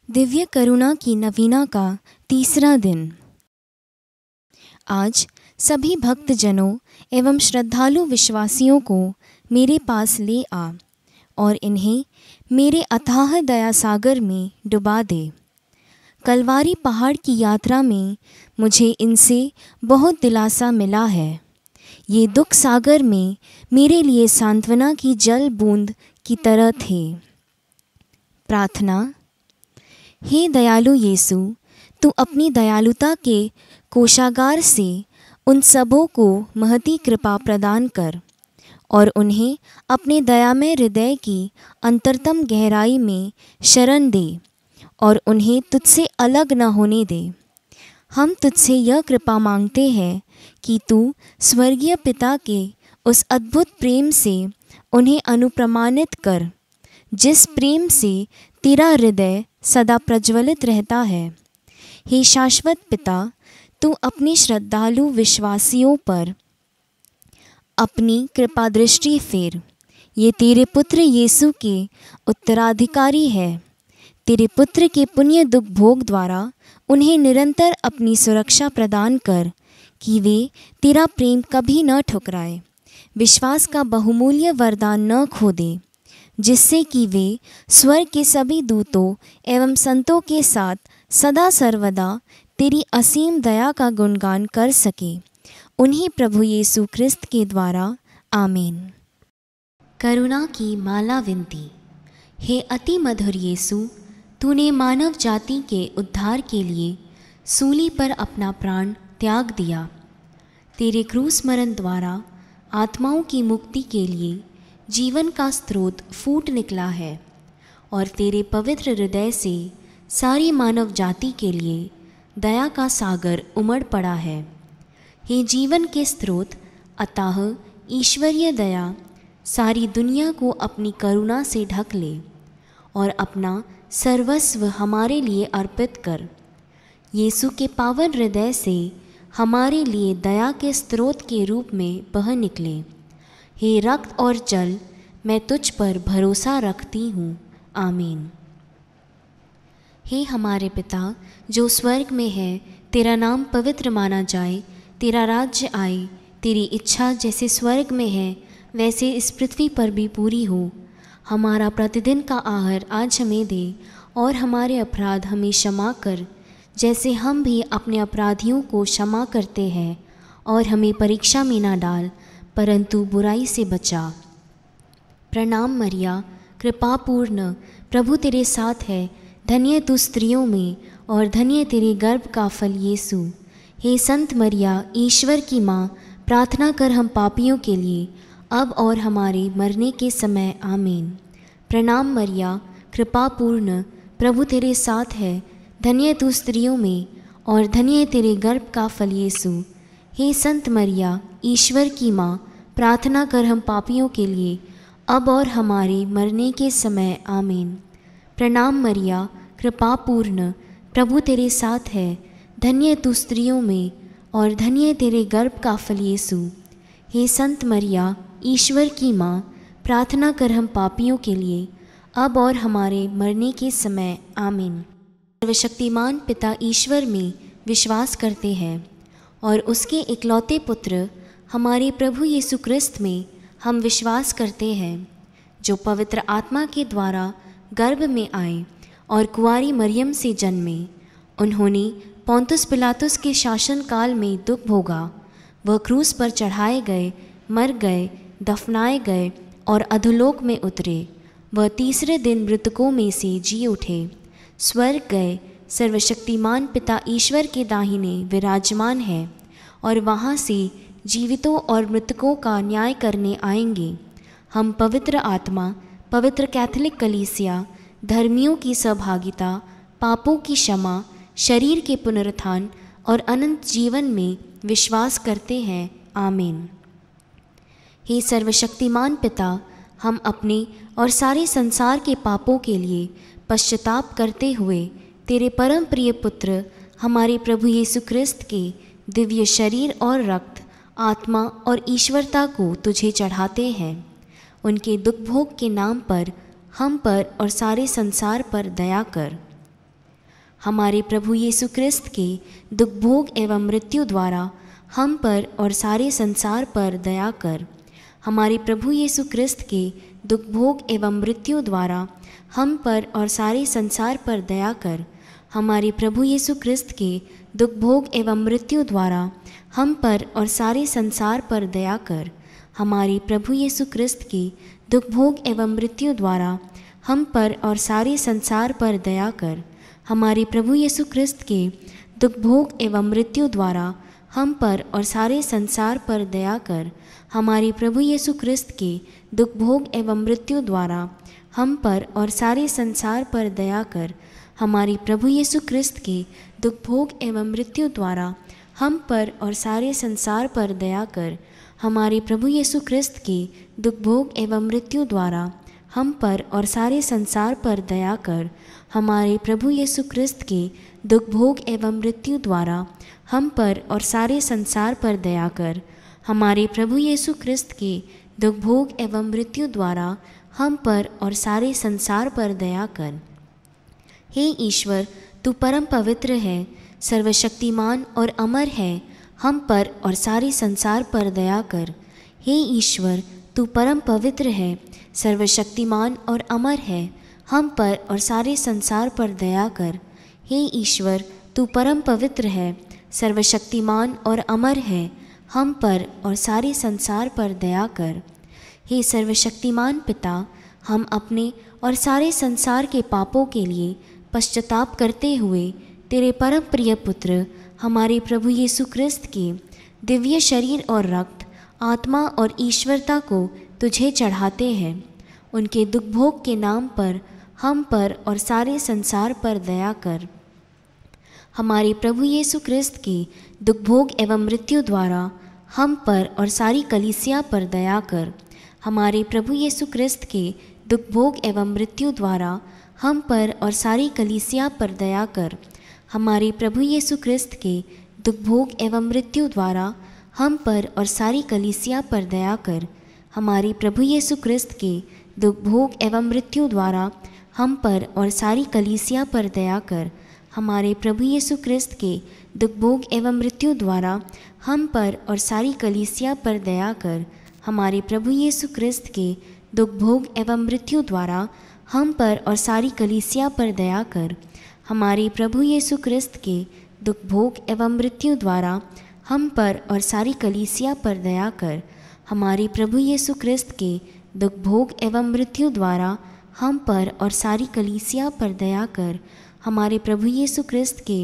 दिव्य करुणा की नवीना का तीसरा दिन। आज सभी भक्तजनों एवं श्रद्धालु विश्वासियों को मेरे पास ले आ और इन्हें मेरे अथाह दया सागर में डुबा दे। कलवारी पहाड़ की यात्रा में मुझे इनसे बहुत दिलासा मिला है। ये दुख सागर में मेरे लिए सांत्वना की जल बूंद की तरह थे। प्रार्थना। हे दयालु यीशु, तू अपनी दयालुता के कोषागार से उन सबों को महती कृपा प्रदान कर और उन्हें अपने दयामय हृदय की अंतरतम गहराई में शरण दे और उन्हें तुझसे अलग न होने दे। हम तुझसे यह कृपा मांगते हैं कि तू स्वर्गीय पिता के उस अद्भुत प्रेम से उन्हें अनुप्रमाणित कर, जिस प्रेम से तेरा हृदय सदा प्रज्वलित रहता है। हे शाश्वत पिता, तू अपने श्रद्धालु विश्वासियों पर अपनी कृपा दृष्टि फेर। ये तेरे पुत्र यीशु के उत्तराधिकारी है। तेरे पुत्र के पुण्य दुख भोग द्वारा उन्हें निरंतर अपनी सुरक्षा प्रदान कर कि वे तेरा प्रेम कभी न ठुकराए, विश्वास का बहुमूल्य वरदान न खो दे, जिससे कि वे स्वर्ग के सभी दूतों एवं संतों के साथ सदा सर्वदा तेरी असीम दया का गुणगान कर सके। उन्हीं प्रभु यीशु क्रिस्त के द्वारा, आमीन। करुणा की माला विनती। हे अति मधुर यीशु, तूने मानव जाति के उद्धार के लिए सूली पर अपना प्राण त्याग दिया। तेरे क्रूस मरण द्वारा आत्माओं की मुक्ति के लिए जीवन का स्रोत फूट निकला है और तेरे पवित्र हृदय से सारी मानव जाति के लिए दया का सागर उमड़ पड़ा है। हे जीवन के स्रोत, अतः ईश्वरीय दया सारी दुनिया को अपनी करुणा से ढक ले और अपना सर्वस्व हमारे लिए अर्पित कर। यीशु के पावन हृदय से हमारे लिए दया के स्रोत के रूप में बह निकले। हे रक्त और जल, मैं तुझ पर भरोसा रखती हूँ, आमीन। हे हमारे पिता जो स्वर्ग में है, तेरा नाम पवित्र माना जाए, तेरा राज्य आए, तेरी इच्छा जैसे स्वर्ग में है वैसे इस पृथ्वी पर भी पूरी हो। हमारा प्रतिदिन का आहार आज हमें दे और हमारे अपराध हमें क्षमा कर, जैसे हम भी अपने अपराधियों को क्षमा करते हैं, और हमें परीक्षा में ना डाल परंतु बुराई से बचा। प्रणाम मरिया, कृपापूर्ण, प्रभु तेरे साथ है। धन्य तू स्त्रियों में और धन्य तेरे गर्भ का फल यीशु। हे संत मरिया, ईश्वर की माँ, प्रार्थना कर हम पापियों के लिए अब और हमारे मरने के समय, आमीन। प्रणाम मरिया, कृपापूर्ण, प्रभु तेरे साथ है। धन्य तू स्त्रियों में और धन्य तेरे गर्भ का फल यीशु। हे संत मरिया, ईश्वर की माँ, प्रार्थना कर हम पापियों के लिए अब और हमारे मरने के समय, आमीन। प्रणाम मरिया, कृपापूर्ण, प्रभु तेरे साथ है। धन्य तू स्त्रियों में और धन्य तेरे गर्भ का फल यीशु। हे संत मरिया, ईश्वर की माँ, प्रार्थना कर हम पापियों के लिए अब और हमारे मरने के समय, आमीन। सर्वशक्तिमान पिता ईश्वर में विश्वास करते हैं और उसके इकलौते पुत्र हमारे प्रभु यीशु क्रिस्त में हम विश्वास करते हैं, जो पवित्र आत्मा के द्वारा गर्भ में आए और कुंवारी मरियम से जन्मे। उन्होंने पोंतुस पिलातुस के शासन काल में दुख भोगा। वह क्रूस पर चढ़ाए गए, मर गए, दफनाए गए और अधोलोक में उतरे। वह तीसरे दिन मृतकों में से जी उठे, स्वर्ग गए, सर्वशक्तिमान पिता ईश्वर के दाहिने विराजमान है और वहाँ से जीवितों और मृतकों का न्याय करने आएंगे। हम पवित्र आत्मा, पवित्र कैथोलिक कलीसिया, धर्मियों की सहभागिता, पापों की क्षमा, शरीर के पुनरुत्थान और अनंत जीवन में विश्वास करते हैं, आमीन। हे सर्वशक्तिमान पिता, हम अपने और सारे संसार के पापों के लिए पश्चाताप करते हुए तेरे परम प्रिय पुत्र हमारे प्रभु यीशु क्रिस्त के दिव्य शरीर और रक्त, आत्मा और ईश्वरता को तुझे चढ़ाते हैं। उनके दुख भोग के नाम पर हम पर और सारे संसार पर दया कर। हमारे प्रभु यीशु क्रिस्त के दुख भोग एवं मृत्यु द्वारा हम पर और सारे संसार पर दया कर। हमारे प्रभु यीशु क्रिस्त के दुख भोग एवं मृत्यु द्वारा हम पर और सारे संसार पर दया कर। हमारे प्रभु यीशु क्रिस्त के दुख भोग एवं मृत्यु द्वारा हम पर और सारे संसार पर दया कर। हमारे प्रभु यीशु क्रिस्त के दुख भोग एवं मृत्यु द्वारा हम पर और सारे संसार पर दया कर। हमारे प्रभु यीशु क्रिस्त के दुख भोग एवं मृत्यु द्वारा हम पर और सारे संसार पर दया कर। हमारे प्रभु यीशु क्रिस्त के दुख भोग एवं मृत्यु द्वारा हम पर और सारे संसार पर दया कर। हमारे प्रभु यीशु क्रिस्त के दुख भोग एवं मृत्यु द्वारा हम पर और सारे संसार पर दया कर। हमारे प्रभु यीशु क्रिस्त के दुख भोग एवं मृत्यु द्वारा हम पर और सारे संसार पर दया कर। हमारे प्रभु यीशु क्रिस्त के दुख भोग एवं मृत्यु द्वारा हम पर और सारे संसार पर दया कर। हमारे प्रभु यीशु क्रिस्त के दुख भोग एवं मृत्यु द्वारा हम पर और सारे संसार पर दया कर। हे ईश्वर, तू परम पवित्र है, सर्वशक्तिमान और अमर है, हम पर और सारे संसार पर दया कर। हे ईश्वर, तू परम पवित्र है, सर्वशक्तिमान और अमर है, हम पर और सारे संसार पर दया कर। हे ईश्वर, तू परम पवित्र है, सर्वशक्तिमान और अमर है, हम पर और सारे संसार पर दया कर। हे सर्वशक्तिमान पिता, हम अपने और सारे संसार के पापों के लिए पश्चाताप करते हुए तेरे परम प्रिय पुत्र हमारे प्रभु यीशु क्रिस्त के दिव्य शरीर और रक्त, आत्मा और ईश्वरता को तुझे चढ़ाते हैं। उनके दुख भोग के नाम पर हम पर और सारे संसार पर दया कर। हमारे प्रभु यीशु क्रिस्त के दुख भोग एवं मृत्यु द्वारा हम पर और सारी कलीसिया पर दया कर। हमारे प्रभु यीशु क्रिस्त के दुख भोग एवं मृत्यु द्वारा हम पर और सारी कलीसिया पर दया कर। हमारे प्रभु यीशु क्रिस्त के दुख भोग एवं मृत्यु द्वारा हम पर और सारी कलीसिया पर दया कर। हमारे प्रभु यीशु क्रिस्त के दुख भोग एवं मृत्यु द्वारा हम पर और सारी कलीसिया पर दया कर। हमारे प्रभु यीशु क्रिस्त के दुख भोग एवं मृत्यु द्वारा हम पर और सारी कलीसिया पर दया कर। हमारे प्रभु यीशु क्रिस्त के दुख भोग एवं मृत्यु द्वारा हम पर और सारी कलीसिया पर दया कर। हमारे प्रभु यीशु क्रिस्त के दुख भोग एवं मृत्यु द्वारा हम पर और सारी कलीसिया पर दया कर। हमारे प्रभु यीशु क्रिस्त के दुख भोग एवं मृत्यु द्वारा हम पर और सारी कलीसिया पर दया कर। हमारे प्रभु यीशु क्रिस्त के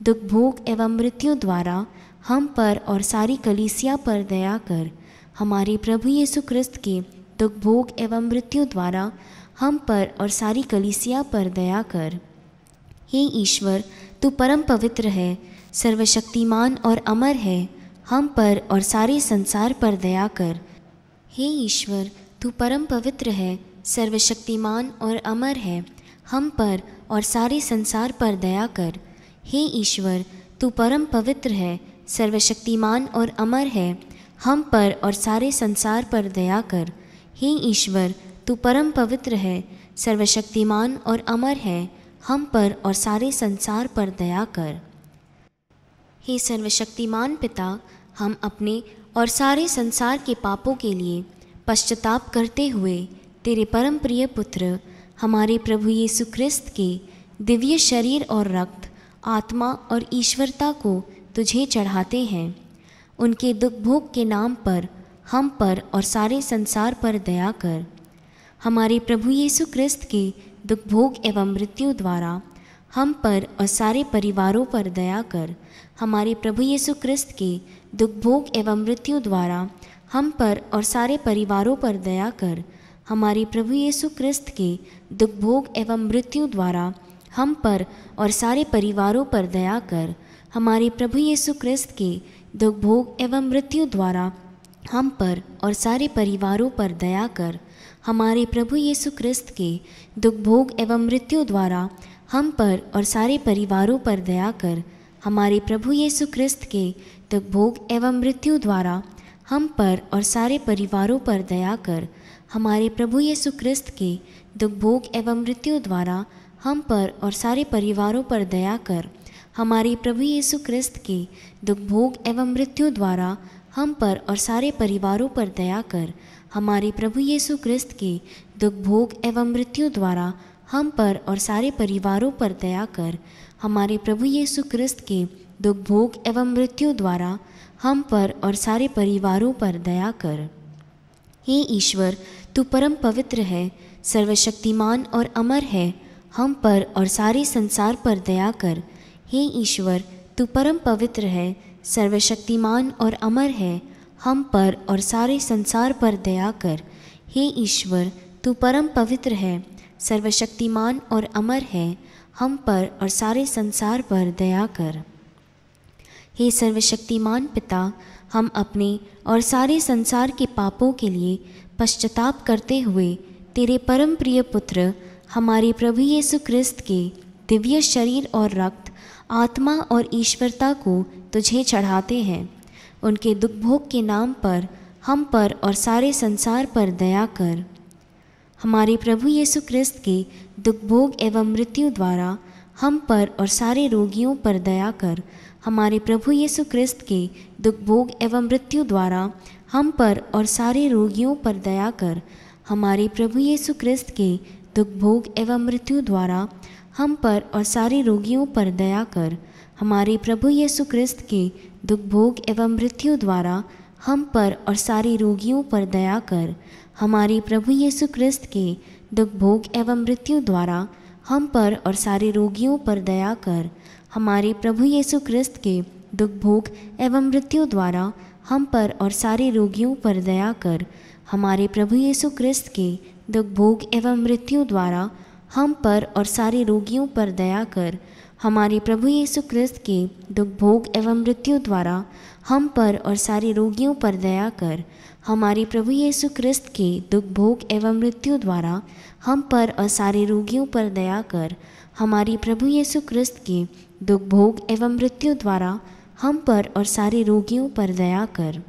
दुख भोग एवं मृत्यु द्वारा हम पर और सारी कलीसिया पर दया कर। हमारे प्रभु यीशु क्रिस्त के दुख भोग एवं मृत्यु द्वारा हम पर और सारी कलीसिया पर दया कर। हे ईश्वर, तू परम पवित्र है, सर्वशक्तिमान और अमर है, हम पर और सारे संसार पर दया कर। हे ईश्वर, तू परम पवित्र है, सर्वशक्तिमान और अमर है, हम पर और सारे संसार पर दया कर। हे ईश्वर, तू परम पवित्र है, सर्वशक्तिमान और अमर है, हम पर और सारे संसार पर दया कर। हे ईश्वर, तू परम पवित्र है, सर्वशक्तिमान और अमर है, हम पर और सारे संसार पर दया कर। हे सर्वशक्तिमान पिता, हम अपने और सारे संसार के पापों के लिए पश्चाताप करते हुए तेरे परम प्रिय पुत्र हमारे प्रभु यीशु क्रिस्त के दिव्य शरीर और रक्त, आत्मा और ईश्वरता को तुझे चढ़ाते हैं। उनके दुख भोग के नाम पर हम पर और सारे संसार पर दया कर। हमारे प्रभु यीशु क्रिस्त के दुख भोग एवं मृत्यु द्वारा हम पर और सारे परिवारों पर दया कर। हमारे प्रभु यीशु क्रिस्त के दुख भोग एवं मृत्यु द्वारा हम पर और सारे परिवारों पर दया कर। हमारे प्रभु यीशु क्रिस्त के दुख भोग एवं मृत्यु द्वारा हम पर और सारे परिवारों पर दया कर। हमारे प्रभु यीशु क्रिस्त के दुख भोग एवं मृत्यु द्वारा हम पर और सारे परिवारों पर दया कर। हमारे प्रभु यीशु क्रिस्त के दुख भोग एवं मृत्यु द्वारा हम पर और सारे परिवारों पर दया कर। हमारे प्रभु यीशु क्रिस्त के दुख भोग एवं मृत्यु द्वारा हम पर और सारे परिवारों पर दया कर। हमारे प्रभु यीशु क्रिस्त के दुख भोग एवं मृत्यु द्वारा हम पर और सारे परिवारों पर दया कर। हमारे प्रभु यीशु क्रिस्त के दुख भोग एवं मृत्यु द्वारा हम पर और सारे परिवारों पर दया कर। हमारे प्रभु यीशु क्रिस्त के दुख भोग एवं मृत्यु द्वारा हम पर और सारे परिवारों पर दया कर। हमारे प्रभु यीशु क्रिस्त के दुख भोग एवं मृत्यु द्वारा हम पर और सारे परिवारों पर दया कर। हे ईश्वर, तू परम पवित्र है, सर्वशक्तिमान और अमर है, हम पर और सारे संसार पर दया कर। हे ईश्वर, तू परम पवित्र है, सर्वशक्तिमान और अमर है, हम पर और सारे संसार पर दया कर। हे ईश्वर, तू परम पवित्र है, सर्वशक्तिमान और अमर है, हम पर और सारे संसार पर दया कर। हे सर्वशक्तिमान पिता, हम अपने और सारे संसार के पापों के लिए पश्चाताप करते हुए तेरे परम प्रिय पुत्र हमारे प्रभु यीशु क्रिस्त के दिव्य शरीर और रक्त, आत्मा और ईश्वरता को तुझे चढ़ाते हैं। उनके दुख भोग के नाम पर हम पर और सारे संसार पर दया कर। हमारे प्रभु यीशु क्रिस्त के दुख भोग एवं मृत्यु द्वारा हम पर और सारे रोगियों पर दया कर। हमारे प्रभु यीशु क्रिस्त के दुख भोग एवं मृत्यु द्वारा हम पर और सारे रोगियों पर दया कर। हमारे प्रभु यीशु क्रिस्त के दुख भोग एवं मृत्यु द्वारा हम पर और सारे रोगियों पर दया कर। हमारे प्रभु यीशु क्रिस्त के दुख भोग एवं मृत्यु द्वारा हम पर और सारे रोगियों पर दया कर। हमारे प्रभु यीशु क्रिस्त के दुख भोग एवं मृत्यु द्वारा हम पर और सारे रोगियों पर दया कर। हमारे प्रभु यीशु क्रिस्त के दुख भोग एवं मृत्यु द्वारा हम पर और सारे रोगियों पर दया कर। हमारे प्रभु यीशु क्रिस्त के दुख भोग एवं मृत्यु द्वारा हम पर और सारे रोगियों पर दया कर। हमारे प्रभु यीशु क्रिस्त के दुख भोग एवं मृत्यु द्वारा हम पर और सारे रोगियों पर दया कर। हमारे प्रभु यीशु क्रिस्त के दुख भोग एवं मृत्यु द्वारा हम पर और सारे रोगियों पर दया कर। हमारे प्रभु यीशु क्रिस्त के दुख भोग एवं मृत्यु द्वारा हम पर और सारे रोगियों पर दया कर।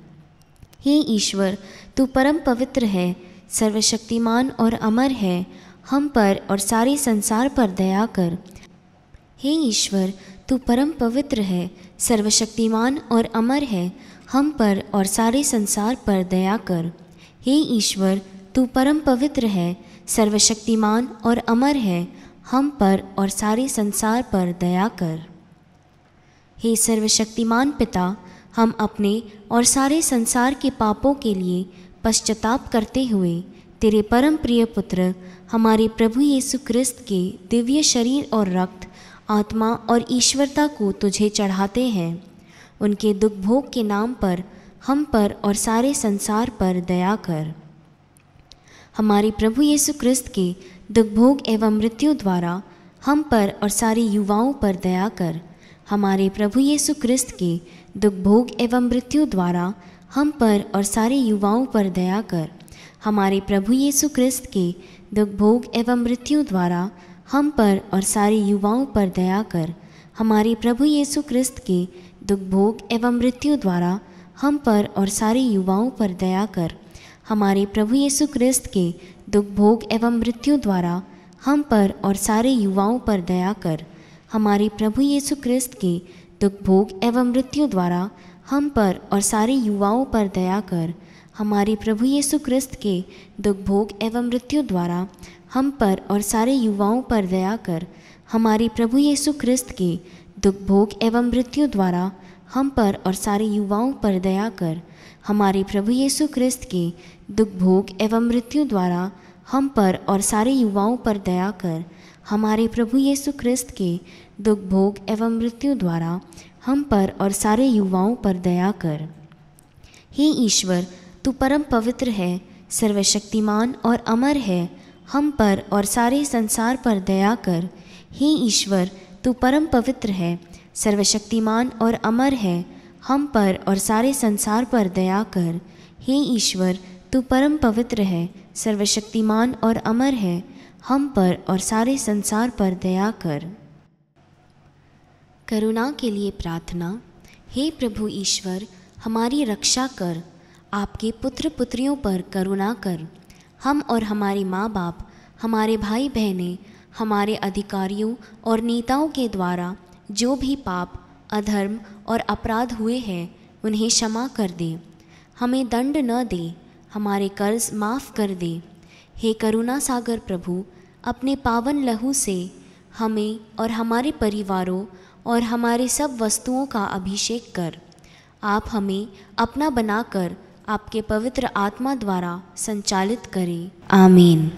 हे ईश्वर, तू परम पवित्र है, सर्वशक्तिमान और अमर है, हम पर और सारे संसार पर दया कर। हे ईश्वर, तू परम पवित्र है, सर्वशक्तिमान और अमर है, हम पर और सारे संसार पर दया कर। हे ईश्वर, तू परम पवित्र है, सर्वशक्तिमान और अमर है, हम पर और सारे संसार पर दया कर। हे सर्वशक्तिमान पिता, हम अपने और सारे संसार के पापों के लिए पश्चाताप करते हुए तेरे परम प्रिय पुत्र हमारे प्रभु यीशु क्रिस्त के दिव्य शरीर और रक्त, आत्मा और ईश्वरता को तुझे चढ़ाते हैं। उनके दुख भोग के नाम पर हम पर और सारे संसार पर दया कर। हमारे प्रभु यीशु क्रिस्त के दुख भोग एवं मृत्यु द्वारा हम पर और सारे युवाओं पर दया कर। हमारे प्रभु यीशु क्रिस्त के दुख भोग एवं मृत्यु द्वारा हम पर और सारे युवाओं पर दया कर। हमारे प्रभु यीशु क्रिस्त के दुख भोग एवं मृत्यु द्वारा हम पर और सारे युवाओं पर दया कर। हमारे प्रभु यीशु क्रिस्त के दुख भोग एवं मृत्यु द्वारा हम पर और सारे युवाओं पर दया कर। हमारे प्रभु यीशु क्रिस्त के दुख भोग एवं मृत्यु द्वारा हम पर और सारे युवाओं पर दया कर। हमारे प्रभु यीशु क्रिस्त के दुख भोग एवं मृत्यु द्वारा हम पर और सारे युवाओं पर दया कर। हमारे प्रभु यीशु क्रिस्त के दुख भोग एवं मृत्यु द्वारा हम पर और सारे युवाओं पर दया कर। हमारे प्रभु यीशु क्रिस्त के दुख भोग एवं मृत्यु द्वारा हम पर और सारे युवाओं पर दया कर। हमारे प्रभु यीशु क्रिस्त के दुख भोग एवं मृत्यु द्वारा हम पर और सारे युवाओं पर दया कर। हमारे प्रभु यीशु क्रिस्त के दुख भोग एवं मृत्यु द्वारा हम पर और सारे युवाओं पर दया कर। हे ईश्वर, तू परम पवित्र है, सर्वशक्तिमान और अमर है, हम पर और सारे संसार पर दया कर। हे ईश्वर, तू परम पवित्र है, सर्वशक्तिमान और अमर है, हम पर और सारे संसार पर दया कर। हे ईश्वर, तू परम पवित्र है, सर्वशक्तिमान और अमर है, हम पर और सारे संसार पर दया कर। करुणा के लिए प्रार्थना। हे प्रभु ईश्वर, हमारी रक्षा कर, आपके पुत्र पुत्रियों पर करुणा कर। हम और हमारे माँ बाप, हमारे भाई बहनें, हमारे अधिकारियों और नेताओं के द्वारा जो भी पाप, अधर्म और अपराध हुए हैं उन्हें क्षमा कर दे। हमें दंड न दे, हमारे कर्ज माफ़ कर दे। हे करुणा सागर प्रभु, अपने पावन लहू से हमें और हमारे परिवारों और हमारे सब वस्तुओं का अभिषेक कर। आप हमें अपना बनाकर आपके पवित्र आत्मा द्वारा संचालित करें। आमीन।